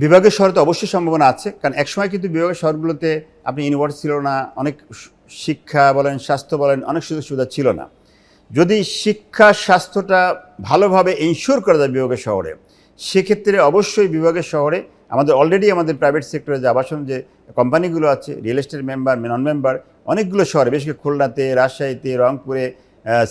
বিভাগের শহরে তো অবশ্যই সম্ভাবনা আছে, কারণ একসময় কিন্তু বিভাগের শহরগুলোতে আপনি ইউনিভার্সিটি ছিল না, অনেক শিক্ষা বলেন, স্বাস্থ্য বলেন, অনেক সুযোগ সুবিধা ছিল না। যদি শিক্ষা স্বাস্থ্যটা ভালোভাবে ইনশিওর করা যায় বিভাগের শহরে, সেক্ষেত্রে অবশ্যই বিভাগের শহরে আমাদের অলরেডি আমাদের প্রাইভেট সেক্টরে যে আবাসন যে কোম্পানিগুলো আছে, রিয়েল এস্টেট মেম্বার, নন মেম্বার, অনেকগুলো শহরে, বিশেষ করে খুলনাতে, রাজশাহীতে, রংপুরে,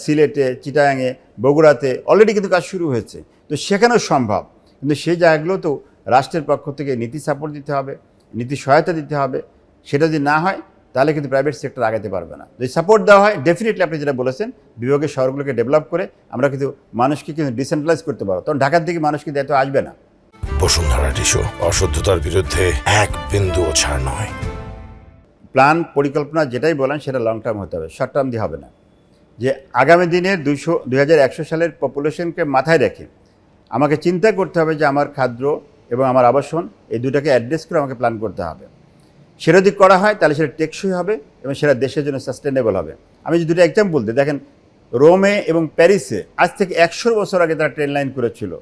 সিলেটে, চিটাগাংয়ে, বগুড়াতে অলরেডি কিন্তু কাজ শুরু হয়েছে। তো সেখানেও সম্ভব, কিন্তু সেই জায়গাগুলোতেও রাষ্ট্রের পক্ষ থেকে নীতি সাপোর্ট দিতে হবে, নীতি সহায়তা দিতে হবে। সেটা যদি না হয় তাহলে কিন্তু প্রাইভেট সেক্টর আগাতে পারবে না। যদি সাপোর্ট দেওয়া হয়, ডেফিনেটলি আপনি যেটা বলেছেন, বিভাগের শহরগুলোকে ডেভেলপ করে আমরা কিন্তু মানুষকে কিন্তু ডিসেন্ট্রালাইজ করতে পারবো, তখন ঢাকার দিকে মানুষ কিন্তু এত আসবে না। বসুন্ধরা টিস্যু, অশুদ্ধতার বিরুদ্ধে এক বিন্দুও ছাড় নয়। প্ল্যান পরিকল্পনা যেটাই বলেন সেটা লং টার্ম হতে হবে, শর্ট টার্ম দিয়ে হবে না। যে আগামী দিনের 2100 সালের পপুলেশনকে মাথায় রেখে আমাকে চিন্তা করতে হবে যে আমার খাদ্য এবং আমার আবাসন এই দুটাকে অ্যাড্রেস করে আমাকে প্ল্যান করতে হবে। সেটা যদি করা হয় তাহলে সেটা টেকসই হবে এবং সেটা দেশের জন্য সাস্টেনেবল হবে। আমি যদি দুটো এক্সাম্পল দিই, দেখেন রোমে এবং প্যারিসে আজ থেকে 100 বছর আগে তারা ট্রেন লাইন করেছিল,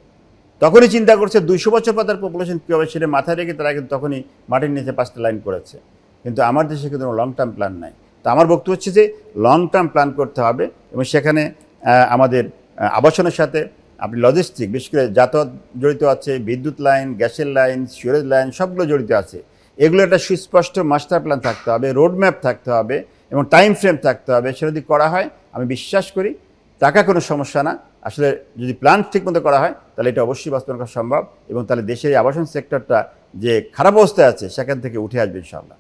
তখনই চিন্তা করছে 200 বছর পর তার পপুলেশন কী হবে সেটা মাথায় রেখে তারা কিন্তু তখনই মাটির নিচে 5টা লাইন করেছে। কিন্তু আমার দেশে কিন্তু লং টার্ম প্ল্যান নাই। তো আমার বক্তব্য হচ্ছে যে লং টার্ম প্ল্যান করতে হবে এবং সেখানে আমাদের আবাসনের সাথে আপনি লজিস্টিক, বিশেষ করে যাতায়াত জড়িত আছে, বিদ্যুৎ লাইন, গ্যাসের লাইন, সিওরেজ লাইন, সবগুলো জড়িত আছে। এগুলো একটা সুস্পষ্ট মাস্টার প্ল্যান থাকতে হবে, রোড ম্যাপ থাকতে হবে এবং টাইম ফ্রেম থাকতে হবে। সেটা যদি করা হয় আমি বিশ্বাস করি টাকা কোনো সমস্যা না। আসলে যদি প্ল্যান ঠিকমতো করা হয় তাহলে এটা অবশ্যই বাস্তবায়ন করা সম্ভব এবং তাহলে দেশের আবাসন সেক্টরটা যে খারাপ অবস্থায় আছে সেখান থেকে উঠে আসবে ইনশাআল্লাহ।